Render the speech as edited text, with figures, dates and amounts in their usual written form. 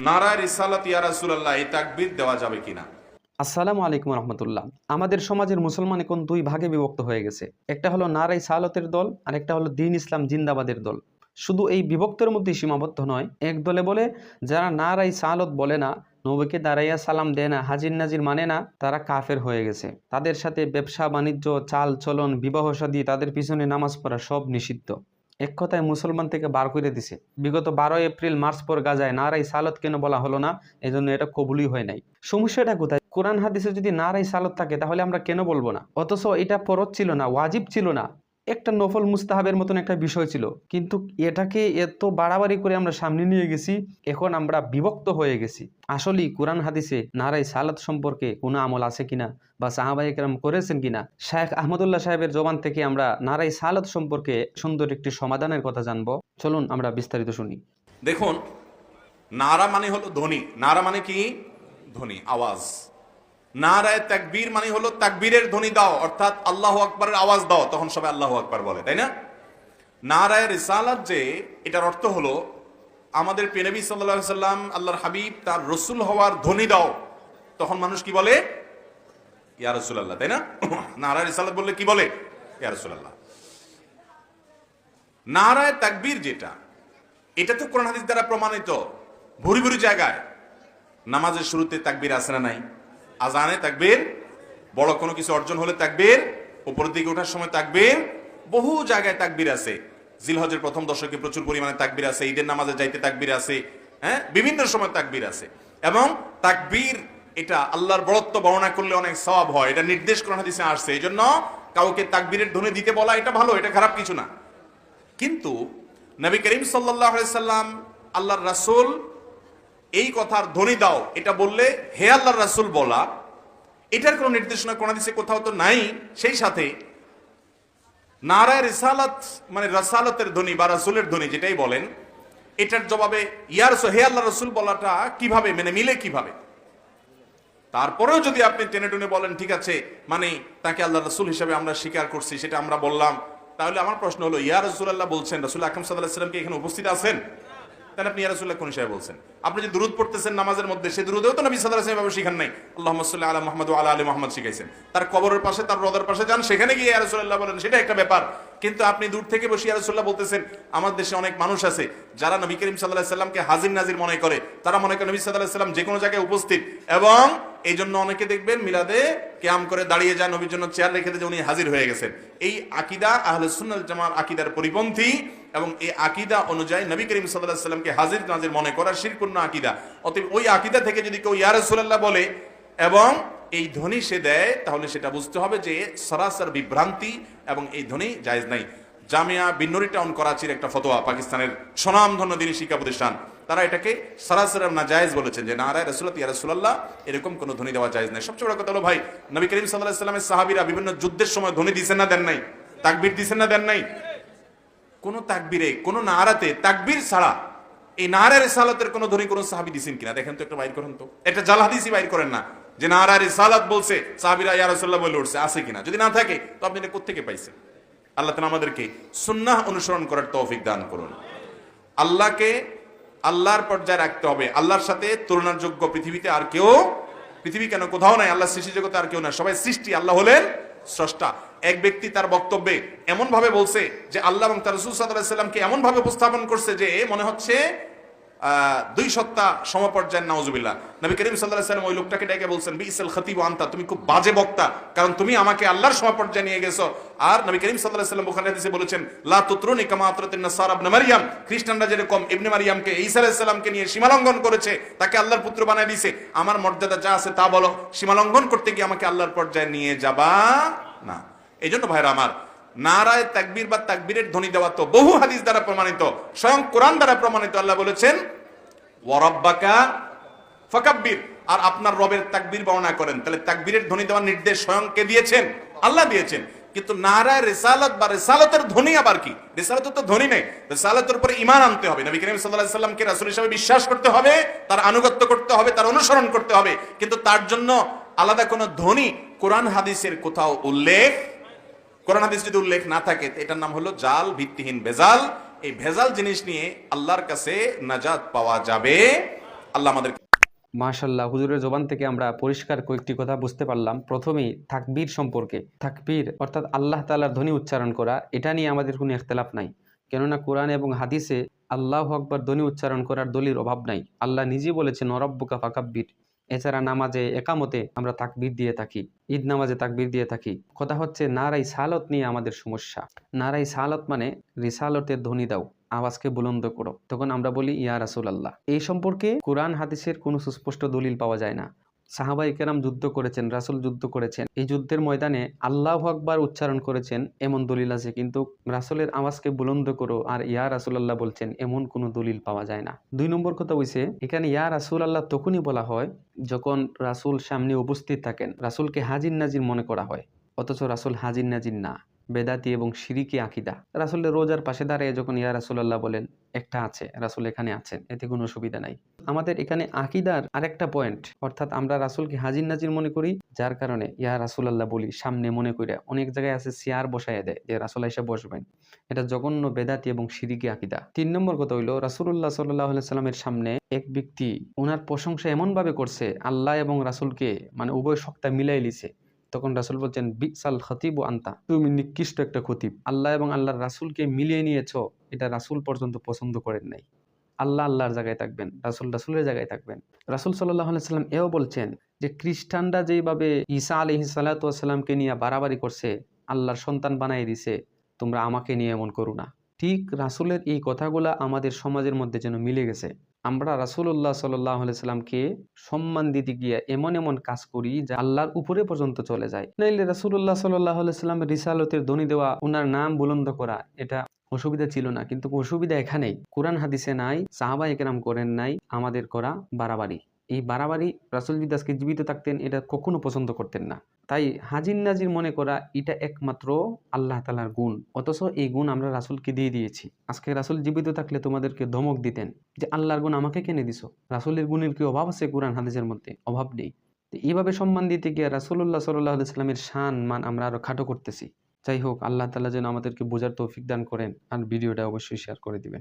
নারায়ে রিসালাত ইয়া রাসূলুল্লাহ এই তাকবীর দেওয়া যাবে কিনা? আসসালামু আলাইকুম রহমতুল্লাহ। আমাদের সমাজের মুসলমান এখন দুই ভাগে বিভক্ত হয়ে গেছে। একটা হলো নারায়ে সালাতের দল, আর একটা হলো দ্বীন ইসলাম জিন্দাবাদের দল। শুধু এই বিভক্তের মধ্যে সীমাবদ্ধ নয়, এক দলে বলে যারা নারায়ে সালাত বলে না, নবীকে দাঁড়াইয়া সালাম দেয় না, হাজির নাজির মানে না, তারা কাফের হয়ে গেছে। তাদের সাথে ব্যবসা বাণিজ্য, চাল চলন, বিবাহ শাদী, তাদের পিছনে নামাজ পড়া সব নিষিদ্ধ। এক কথায় মুসলমান থেকে বার করে দিছে। বিগত 12 এপ্রিল মার্চ পর গাজায় নারায়ে সালাত কেন বলা হলো না, এজন্য এটা কবুলই হয় নাই। সমস্যাটা কোথায়? কোরআন হাদিসে যদি নারায়ে সালাত থাকে তাহলে আমরা কেন বলবো না? অথচ এটা ফরজ ছিল না, ওয়াজিব ছিল না, একটা নফল মুস্তাহাবের মতন একটা বিষয় ছিল। কিন্তু এটাকে এত বাড়াবাড়ি করে আমরা সামনে নিয়ে গেছি, এখন আমরা বিভক্ত হয়ে গেছি। আসলেই কোরআন হাদিসে নারায়ে সালাত সম্পর্কে কোনো আমল আছে কিনা, বা সাহাবায়ে কেরাম করেছেন কিনা? শায়েখ আহমদুল্লাহ সাহেবের জবান থেকে আমরা নারায়ে সালাত সম্পর্কে সুন্দর একটি সমাধানের কথা জানবো। চলুন আমরা বিস্তারিত শুনি। দেখুন, নারা মানে হলো ধ্বনি। নারা মানে কি? ধ্বনি, আওয়াজ। নারায়ে তাকবীর মানে হলো তাকবীরের ধ্বনি দাও, অর্থাৎ আল্লাহু আকবারের আওয়াজ দাও, তখন সবাই আল্লাহু আকবার বলে, তাই না? নারায়ে রিসালাত যে, এটার অর্থ হলো আমাদের প্রিয় নবী সাল্লাল্লাহু আলাইহি সাল্লাম, আল্লাহর হাবিব, তার রাসূল হওয়ার ধ্বনি দাও, তখন মানুষ কি বলে? ইয়া রাসূলুল্লাহ, তাই না? নারায়ে রিসালাত বললে কি বলে? ইয়া রাসূলুল্লাহ। নারায়ে তাকবীর যেটা, এটা তো কোরআন হাদিস দ্বারা প্রমাণিত। ভুরি ভুরি জায়গায় নামাজের শুরুতে তাকবীর আছে না নাই? আজানে তাকবীর, বড় কোনো কিছু অর্জন হলে তাকবীর, উপরের দিকে ওঠার সময় তাকবীর, বহু জায়গায় তাকবীর আছে। জিলহজের প্রথম দশকে প্রচুর পরিমাণে তাকবীর আছে, ঈদের নামাজে যাইতে তাকবীর আছে, হ্যাঁ, বিভিন্ন সময় তাকবীর আছে। এবং তাকবীর এটা আল্লাহর বড়ত্ব বর্ণনা করলে অনেক সওয়াব হয়, এটা নির্দেশ কোরআন হাদিসে আসছে। এই জন্য কাউকে তাকবীরের ধ্বনি দিতে বলা এটা ভালো, এটা খারাপ কিছু না। কিন্তু নবী করিম সাল্লাল্লাহু আলাইহি সাল্লাম, আল্লাহর রাসূল, এই কথার ধ্বনি দাও এটা বললে হে আল্লাহর রাসূল বলা, এটার কোনো নির্দেশনা কোরআন হাদিসে কোথাও তো নাই। সেই সাথে নারায়ে রিসালাত মানে রাসালাতের ধ্বনি বা রাসূলের ধ্বনি যেটাই বলেন, এটার জবাবে ইয়া রাসূল, হে আল্লাহর রাসূল বলাটা কিভাবে মানে মিলে কিভাবে? তারপরেও যদি আপনি টেনে টুনে বলেন ঠিক আছে, মানে তাকে আল্লাহর রাসূল হিসেবে আমরা স্বীকার করছি, সেটা আমরা বললাম, তাহলে আমার প্রশ্ন হলো, ইয়া রাসূলুল্লাহ বলছেন, রাসূল আকরাম সাল্লাল্লাহু আলাইহি ওয়াসাল্লাম কি এখানে উপস্থিত আছেন? তাহলে আপনি ইয়া রাসূলুল্লাহ কোন হিসেবে বলছেন? আপনি যে দুরূদ পড়তেছেন নামাজের মধ্যে, সেই দুরূদেও তো নবী সাল্লাল্লাহু আলাইহি ওয়াসাল্লাম শিখান নাই আল্লাহুম্মা সাল্লি আলা মুহাম্মাদ ওয়া আলা আলি মুহাম্মাদ শিখাইছেন। তার কবরের পাশে, তার রওজার পাশে যান, সেখানে গিয়ে ইয়া রাসূলুল্লাহ বলেন, সেটা একটা ব্যাপার। কিন্তু আপনি দূর থেকে বসে ইয়া রাসূলুল্লাহ বলতেছেন। আমার দেশে অনেক মানুষ আছে যারা নবী করিম সাল্লাল্লাহু আলাইহি ওয়াসাল্লামকে হাজির নাজির মনে করে। তারা মনে করে নবী সাল্লাল্লাহু আলাইহি ওয়াসাল্লাম যে কোনো জায়গায় উপস্থিত, এবং এই জন্য অনেকে দেখবেন মিলাদে কিয়াম করে দাঁড়িয়ে যায়, নবীর জন্য চেয়ার রেখে দেয় যে উনি হাজির হয়ে গেছেন। এই আকীদা আহলে সুন্নাহ ওয়াল জামাত আকীদার পরিপন্থী, এবং এই আকীদা অনুযায়ী নবী করিম সাল্লাল্লাহু আলাইহি ওয়াসাল্লামকে হাজির নাজির মনে করা শিরকুন আকীদা। অতএব ওই আকীদা থেকে যদি কেউ ইয়া রাসূলুল্লাহ বলে এবং এই ধ্বনি সে দেয়, তাহলে সেটা বুঝতে হবে যে সরাসর বিভ্রান্তি, এবং এই ধ্বনি জায়েজ নাই। জামিয়া বিন্নুরি টাউন করাচির একটা ফতোয়া, পাকিস্তানের স্বনামধন্য দ্বীনি শিক্ষা প্রতিষ্ঠান, তারা এটাকে সরাসরি নাজায়েজ বলেছেন, যে নারায়ে রাসূলাত ইয়া রাসূলুল্লাহ এরকম কোনো ধ্বনি দেওয়া জায়েজ নাই। সবচেয়ে বড় কথা হলো ভাই, নবী করিম সাল্লাল্লাহু আলাইহি ওয়াসাল্লামের সাহাবীরা বিভিন্ন যুদ্ধের সময় ধ্বনি দিছেন না দেন নাই? তাকবীর দিছেন না দেন নাই? কোন তাকবীরে, কোন নারাতে তাকবীর ছাড়া এই নারায়ে রিসালাতের কোন ধ্বনি কোন সাহাবী দিছেন কিনা দেখেন তো, একটা বাইর করেন তো, একটা জাল হাদিসই বাইর করেন না যে নারায়ে রিসালাত বলছে সাহাবীরা ইয়া রাসূলুল্লাহ বলে উঠছে, আছে কিনা? যদি না থাকে তো আপনি এটা কোত্থেকে পাইছেন? আল্লাহ তাআলা আমাদেরকে সুন্নাহ অনুসরণ করার তৌফিক দান করুন। আল্লাহকে আল্লাহর পর্যায়ে রাখতে হবে। আল্লাহর সাথে তুলনার যোগ্য পৃথিবীতে আর কেউ, পৃথিবী কেন কোথাও নাই, আল্লাহ সৃষ্টি জগতে আর কেউ না, সবাই সৃষ্টি, আল্লাহ হলেন স্রষ্টা। এক ব্যক্তি তার বক্তব্যে এমন ভাবে বলছে যে আল্লাহ এবং তার রাসূল সাল্লাল্লাহু আলাইহি ওয়াসাল্লামকে এমন ভাবে উপস্থাপন করছে যে মনে হচ্ছে দুই সত্তা সমপর্যায়ের, নাউজুবিল্লাহ। নবী করিম সাল্লাল্লাহু আলাইহি ওয়াসাল্লাম ওই লোকটাকে ডেকে বলছেন, বিইসাল খতিব আনতা, তুমি খুব বাজে বক্তা, কারণ তুমি আমাকে আল্লাহর সমপর্যায়ে নিয়ে গেছো। আর নবী করিম সাল্লাল্লাহু আলাইহি ওয়াসাল্লাম বুখারী হাদিসে বলেছেন, লা তুতরুনি কামা আতরাতিন নাসারা ইবনে মারইয়াম, খ্রিস্টানরা যেরকম ইবনে মারইয়ামকে, ঈসা আলাইহিস সালামকে নিয়ে সীমালঙ্ঘন করেছে, তাকে আল্লাহর পুত্র বানায় দিয়েছে, আমার মর্যাদা যা আছে তা বলো, সীমালঙ্ঘন করতে গিয়ে আমাকে আল্লাহর পর্যায়ে নিয়ে যাবা না। এই জন্য ভাইরা আমার, নারায়ে তাকবীর বা তাকবীরের ধ্বনি দেওয়া তো বহু হাদিস দ্বারা প্রমাণিত, স্বয়ং কোরআন দ্বারা প্রমাণিত। আল্লাহ বলেছেন ওয়া রাব্বাকা ফাকাব্বির, আর আপনার রবের তাকবীর বর্ণনা করেন। তাহলে তাকবীরের ধ্বনি দেওয়ার নির্দেশ স্বয়ং কে দিয়েছেন? আল্লাহ দিয়েছেন। কিন্তু নারায়ে রিসালাত বা রিসালাতের ধ্বনি আবার কি? রিসালাতের তো ধ্বনি নেই। রিসালাতের উপরে ঈমান আনতে হবে, নবী করিম সাল্লাল্লাহু আলাইহি ওয়াসাল্লামকে রাসূল হিসেবে বিশ্বাস করতে হবে, তার আনুগত্য করতে হবে, তার অনুসরণ করতে হবে। কিন্তু তার জন্য আলাদা কোনো ধ্বনি কোরআন হাদিসের কোথাও উল্লেখ, কোরআন হাদিস যদি উল্লেখ না থাকে, এটার নাম হলো জাল, ভিত্তিহীন, ভেজাল। এই ভেজাল জিনিস নিয়ে আল্লাহর কাছে নাজাত পাওয়া যাবে আল্লাহ আমাদের মাশাল্লাহ, হুজুরের জবান থেকে আমরা পরিষ্কার কয়েকটি কথা বুঝতে পারলাম। প্রথমেই তাকবীর সম্পর্কে। তাকবীর অর্থাৎ আল্লাহ তাআলার ধ্বনি উচ্চারণ করা, এটা নিয়ে আমাদের কোনো ইখতিলাফ নাই। কেননা কোরআন এবং হাদিসে আল্লাহু আকবার ধ্বনি উচ্চারণ করার দলিল অভাব নাই। আল্লাহ নিজেই বলেছেন ওয়ারাব্বুকা ফাকাব্বির। এছাড়া নামাজে একামতে আমরা তাকবীর দিয়ে থাকি, ঈদ নামাজে তাকবীর দিয়ে থাকি। কথা হচ্ছে নারাই সালাত নিয়ে আমাদের সমস্যা। নারাই সালাত মানে রিসালতের ধ্বনি দাও, আওয়াজকে বুলন্দ করো, তখন আমরা বলি ইয়া রাসূলুল্লাহ। এই সম্পর্কে কোরআন হাদিসের কোনো সুস্পষ্ট দলিল পাওয়া যায় না। সাহাবায়ে কেরাম যুদ্ধ করেছেন, রাসূল যুদ্ধ করেছেন, এই যুদ্ধের ময়দানে আল্লাহু আকবার উচ্চারণ করেছেন এমন দলিল আছে, কিন্তু রাসূলের আওয়াজকে বুলন্দ করো আর ইয়া রাসূলুল্লাহ বলছেন এমন কোনো দলিল পাওয়া যায় না। ২ নম্বর কথা হইছে, এখানে ইয়া রাসূলুল্লাহ তখনই বলা হয় যখন রাসূল সামনে উপস্থিত থাকেন, রাসূলকে হাজির নাজির মনে করা হয়, অথচ রাসূল হাজির নাজির না, বেদাতি এবং শিরিকি আকীদা। রাসূলের রোজার পাশে দাঁড়িয়ে যখন ইয়া রাসূলুল্লাহ বলেন একটা আছে, রাসূল এখানে আছেন, এতে কোনো অসুবিধা নাই। আমাদের এখানে আকীদার আরেকটা পয়েন্ট, অর্থাৎ আমরা রাসূলকে হাজির নাজির মনে করি, যার কারণে ইয়া রাসূলুল্লাহ বলি সামনে মনে কইরা। অনেক জায়গায় আছে চেয়ার বসায় দেয় যে রাসূল এসে বসবেন, এটা জঘন্য বেদাতি এবং শিরিকি আকীদা। ৩ নম্বর কথা হইল, রাসূলুল্লাহ সাল্লাল্লাহু আলাইহি সাল্লামের সামনে এক ব্যক্তি ওনার প্রশংসা এমন ভাবে করছে, আল্লাহ এবং রাসূলকে মানে উভয় সত্তা মিলাই লিছে, তখন রাসূল বলছেন বিসাল খতিবু আনতা, তুমি নিকৃষ্ট একটা খতিব। আল্লাহ এবং আল্লাহর রাসূলকে মিলিয়ে নিয়েছো, এটা রাসূল পর্যন্ত পছন্দ করেন নাই। আল্লাহ আল্লাহর জায়গায় থাকবেন, রাসূল রাসূলের জায়গায় থাকবেন। রাসূল সাল্লাল্লাহু আলাইহি সাল্লাম এও বলছেন যে খ্রিস্টানরা যেভাবে ঈসা আলাইহিস সালাতু ওয়াস সালামকে নিয়ে বাড়াবাড়ি করছে, আল্লাহর সন্তান বানাই দিছে, তোমরা আমাকে নিয়ে এমন করো না। ঠিক রাসূলের এই কথাগুলা আমাদের সমাজের মধ্যে যেন মিলে গেছে। আমরা রাসূলুল্লাহ সাল্লাল্লাহু আলাইহি সাল্লামকে সম্মান দিতে গিয়ে এমন এমন কাজ করি যা আল্লাহর উপরে পর্যন্ত চলে যায়। নাইলে রাসূলুল্লাহ সাল্লাল্লাহু আলাইহি সাল্লামের রিসালতের ধ্বনি দেওয়া, ওনার নাম বুলন্দ করা, এটা অসুবিধা ছিল না, কিন্তু অসুবিধা এখানেই, কোরআন হাদিসে নাই, সাহাবায়ে কেরাম করেন নাই, আমাদের করা বাড়াবাড়ি। এই বাড়াবাড়ি রাসূল যদি আজকে জীবিত থাকতেন এটা কখনো পছন্দ করতেন না। তাই হাজির নাজির মনে করা এটা একমাত্র আল্লাহ তাআলার গুণ, অথচ এই গুণ আমরা রাসূলকে দিয়ে দিয়েছি। আজকে রাসূল জীবিত থাকলে তোমাদেরকে ধমক দিতেন যে আল্লাহর গুণ আমাকে কেন দিছো? রাসূলের গুণের কি অভাব আছে কোরআন হাদিসের মধ্যে? অভাব নেই। তো এইভাবে সম্মান দিতে গিয়ে রাসূলুল্লাহ সাল্লাল্লাহু আলাইহি সাল্লামের শান মান আমরা আরো খাটো করতেছি। যাই হোক, আল্লাহ তাআলা যেন আমাদেরকে বোঝার তৌফিক দান করেন, আর ভিডিওটা অবশ্যই শেয়ার করে দিবেন।